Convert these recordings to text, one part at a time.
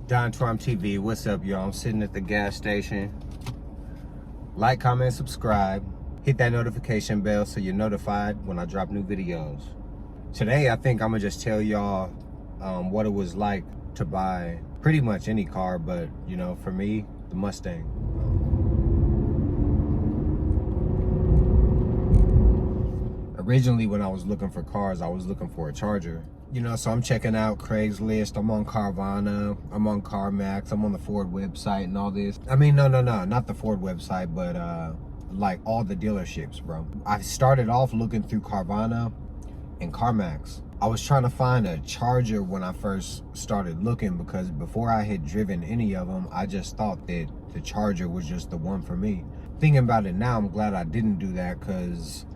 Don Trom TV, what's up, y'all? I'm sitting at the gas station. Like, comment, subscribe. Hit that notification bell so you're notified when I drop new videos. Today, I think I'm gonna just tell y'all what it was like to buy pretty much any car, but you know, for me, the Mustang. Originally, when I was looking for cars, I was looking for a Charger. You know, so I'm checking out Craigslist, I'm on Carvana, I'm on CarMax, I'm on the Ford website and all this. I mean, no, not the Ford website, but like all the dealerships, bro. I started off looking through Carvana and CarMax. I was trying to find a Charger when I first started looking, because before I had driven any of them, I just thought that the Charger was just the one for me. Thinking about it now, I'm glad I didn't do that, because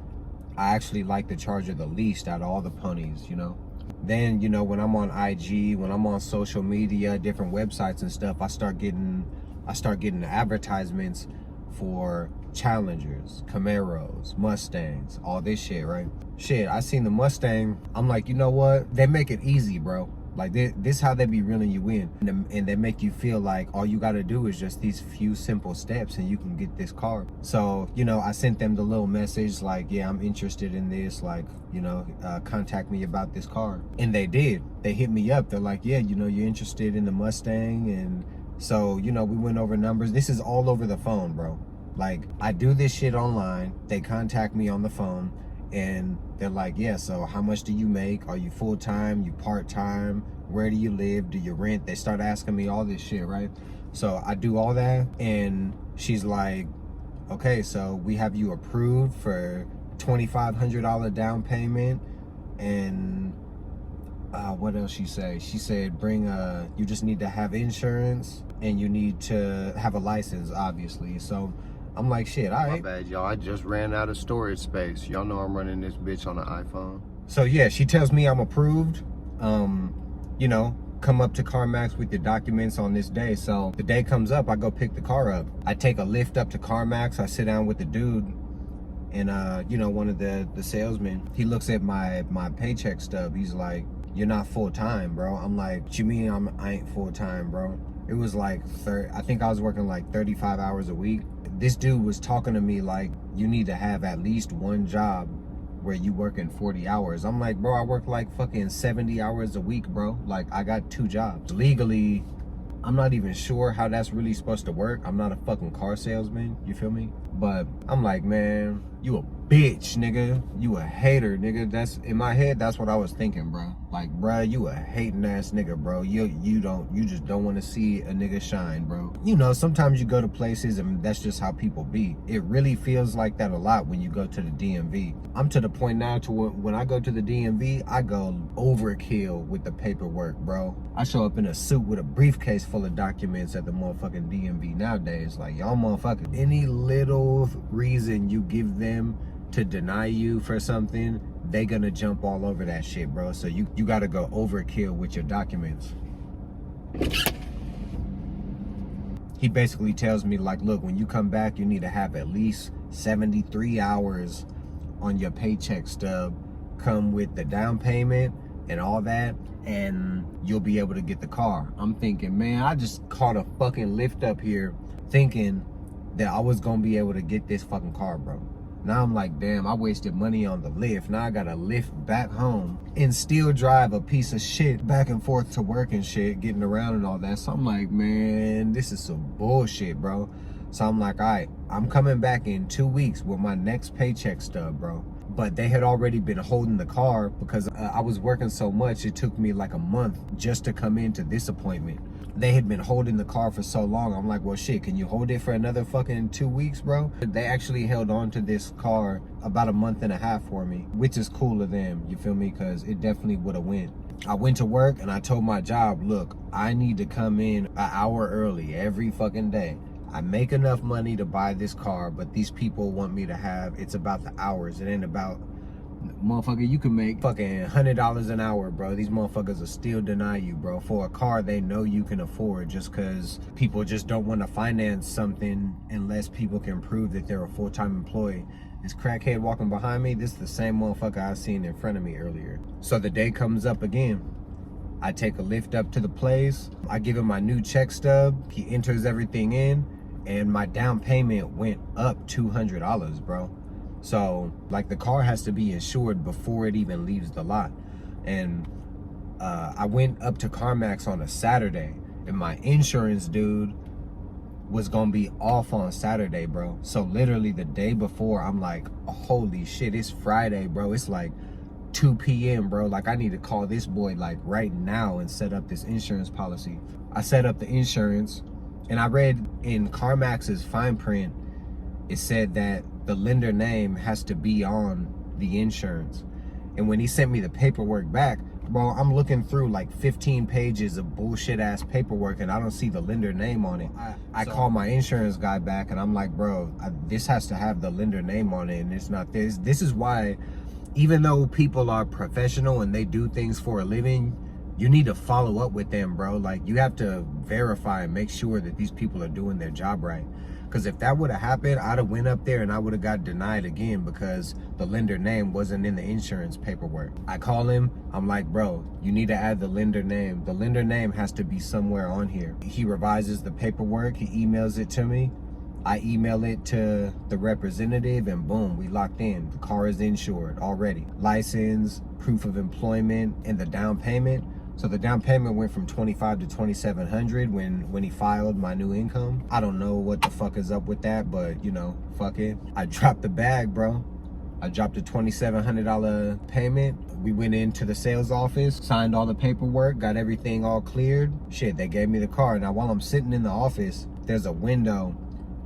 I actually like the Charger the least out of all the ponies, you know. Then, you know, when I'm on IG, when I'm on social media, different websites and stuff, I start getting advertisements for Challengers, Camaros, Mustangs, all this shit, right? Shit, I seen the Mustang. I'm like, you know what? They make it easy, bro. Like, this how they be reeling you in. And they make you feel like all you gotta do is just these few simple steps and you can get this car. So, you know, I sent them the little message like, yeah, I'm interested in this. Like, you know, contact me about this car. And they did. They hit me up. They're like, yeah, you know, you're interested in the Mustang. And so, you know, we went over numbers. This is all over the phone, bro. Like, I do this shit online. They contact me on the phone. And they're like, yeah, so how much do you make? Are you full-time? You part-time? Where do you live? Do you rent? They start asking me all this shit, right? So I do all that, and she's like, okay, so we have you approved for $2,500 down payment. And what else she say? She said, you just need to have insurance, and you need to have a license, obviously. So I'm like, shit, all right. My bad, y'all. I just ran out of storage space. Y'all know I'm running this bitch on an iPhone. So yeah, she tells me I'm approved. You know, come up to CarMax with your documents on this day. So the day comes up, I go pick the car up. I take a lift up to CarMax. I sit down with the dude, and you know, one of the salesmen, he looks at my paycheck stub. He's like, you're not full-time, bro. I'm like, what you mean I ain't full-time, bro? It was like I think I was working like 35 hours a week. This dude was talking to me like, you need to have at least one job where you working 40 hours. I'm like, bro, I work like fucking 70 hours a week, bro. Like, I got 2 jobs. Legally, I'm not even sure how that's really supposed to work. I'm not a fucking car salesman, you feel me? But I'm like, man, you a bitch, nigga. You a hater, nigga. That's, in my head, that's what I was thinking, bro. Like, bro, you a hating ass nigga, bro. You just don't want to see a nigga shine, bro. You know, sometimes you go to places and that's just how people be. It really feels like that a lot when you go to the DMV. I'm to the point now to when I go to the DMV, I go overkill with the paperwork, bro. I show up in a suit with a briefcase full of documents at the motherfucking DMV nowadays. Like, y'all motherfuckers, any little reason you give them to deny you for something, they gonna jump all over that shit, bro. So you gotta go overkill with your documents. He basically tells me like, look, when you come back, you need to have at least 73 hours on your paycheck stub, come with the down payment and all that, and you'll be able to get the car. I'm thinking, man, I just caught a fucking lift up here thinking that I was gonna be able to get this fucking car, bro. Now I'm like, damn, I wasted money on the lift. Now I gotta lift back home and still drive a piece of shit back and forth to work and shit, getting around and all that. So I'm like, man, this is some bullshit, bro. So I'm like, all right, I'm coming back in 2 weeks with my next paycheck stub, bro. But they had already been holding the car because I was working so much, it took me like a month just to come into this appointment. They had been holding the car for so long. I'm like, well, shit, can you hold it for another fucking 2 weeks, bro? They actually held on to this car about a month and a half for me, which is cool of them, you feel me? Because it definitely would have went. I went to work and I told my job, look, I need to come in an hour early every fucking day. I make enough money to buy this car, but these people want me to have, it's about the hours. It ain't about, motherfucker, you can make fucking $100 an hour, bro. These motherfuckers will still deny you, bro, for a car they know you can afford, just because people just don't want to finance something unless people can prove that they're a full-time employee. This crackhead walking behind me, this is the same motherfucker I seen in front of me earlier. So the day comes up again. I take a lift up to the place. I give him my new check stub. He enters everything in, and my down payment went up $200, bro. So, like, the car has to be insured before it even leaves the lot. And I went up to CarMax on a Saturday, and my insurance dude was gonna be off on Saturday, bro. So literally the day before, I'm like, holy shit, it's Friday, bro. It's like 2 p.m., bro. Like, I need to call this boy like right now and set up this insurance policy. I set up the insurance, and I read in CarMax's fine print, it said that the lender name has to be on the insurance. And when he sent me the paperwork back, bro, I'm looking through like 15 pages of bullshit ass paperwork, and I don't see the lender name on it. I call my insurance guy back, and I'm like, bro, this has to have the lender name on it, and it's not this. This is why, even though people are professional and they do things for a living, you need to follow up with them, bro. Like, you have to verify and make sure that these people are doing their job right. Because if that would have happened, I'd have went up there and I would have got denied again because the lender name wasn't in the insurance paperwork. I call him, I'm like, bro, you need to add the lender name. The lender name has to be somewhere on here. He revises the paperwork, he emails it to me. I email it to the representative, and boom, we locked in. The car is insured already. License, proof of employment, and the down payment. So the down payment went from $2,500 to $2,700 when he filed my new income. I don't know what the fuck is up with that, but you know, fuck it. I dropped the bag, bro. I dropped a $2,700 payment. We went into the sales office, signed all the paperwork, got everything all cleared. Shit, they gave me the car. Now, while I'm sitting in the office, there's a window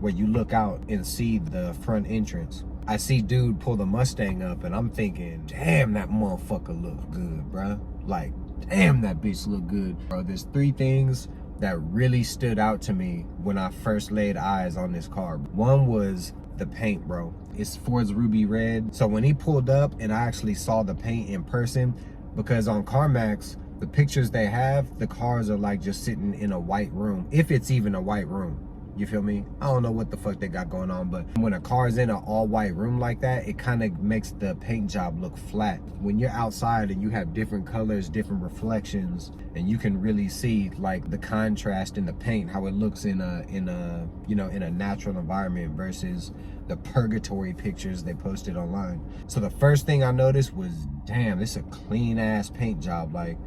where you look out and see the front entrance. I see dude pull the Mustang up, and I'm thinking, damn, that motherfucker look good, bro. Like, damn, that bitch look good, bro. There's 3 things that really stood out to me when I first laid eyes on this car. One was the paint, bro. It's Ford's Ruby Red. So when he pulled up and I actually saw the paint in person, because on CarMax, the pictures they have, the cars are like just sitting in a white room, if it's even a white room. You feel me? I don't know what the fuck they got going on, but when a car's in an all-white room like that, it kind of makes the paint job look flat. When you're outside and you have different colors, different reflections, and you can really see like the contrast in the paint, how it looks in a you know, in a natural environment versus the purgatory pictures they posted online. So the first thing I noticed was, damn, this is a clean ass paint job, like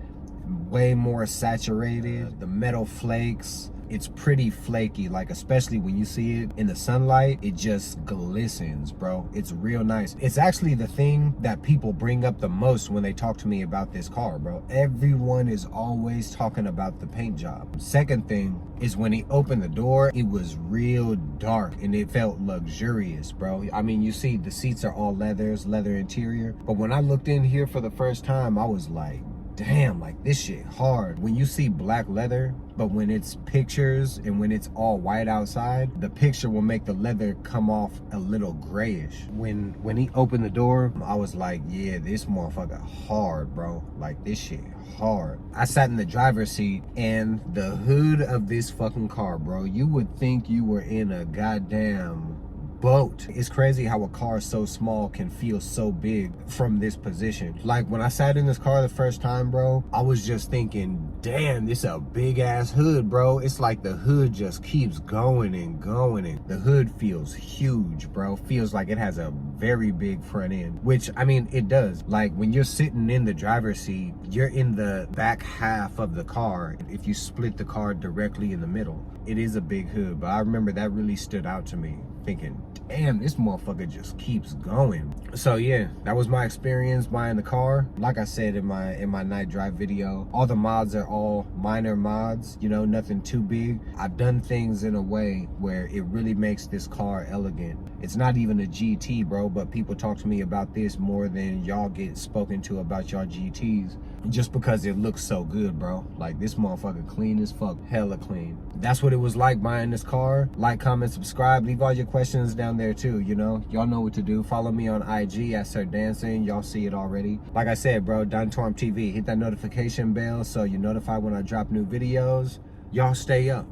way more saturated. The metal flakes, it's pretty flaky, like especially when you see it in the sunlight, it just glistens, bro. It's real nice. It's actually the thing that people bring up the most when they talk to me about this car, bro. Everyone is always talking about the paint job. Second thing is when he opened the door, it was real dark and it felt luxurious, bro. I mean, you see the seats are all leathers, leather interior, but when I looked in here for the first time, I was like, damn, like this shit hard. When you see black leather, but when it's pictures and when it's all white outside, the picture will make the leather come off a little grayish. When he opened the door, I was like, yeah, this motherfucker hard, bro. Like, this shit hard. I sat in the driver's seat, and the hood of this fucking car, bro, you would think you were in a goddamn boat. It's crazy how a car so small can feel so big from this position. Like, when I sat in this car the first time, bro, I was just thinking, damn, this is a big ass hood, bro. It's like the hood just keeps going and going, and the hood feels huge, bro. Feels like it has a very big front end, which, I mean, it does. Like, when you're sitting in the driver's seat, you're in the back half of the car. If you split the car directly in the middle, it is a big hood. But I remember that really stood out to me, thinking, damn, this motherfucker just keeps going. So yeah, that was my experience buying the car. Like I said in my night drive video, all the mods are all minor mods, you know, nothing too big. I've done things in a way where it really makes this car elegant. It's not even a GT, bro, but people talk to me about this more than y'all get spoken to about y'all GTs, just because it looks so good, bro. Like, this motherfucker clean as fuck, hella clean. That's what it was like buying this car. Like, comment, subscribe, leave all your questions down there too, you know. Y'all know what to do. Follow me on IG at Sir Dancing. Y'all see it already. Like I said, bro, Don Torm TV. Hit that notification bell so you're notified when I drop new videos. Y'all stay up.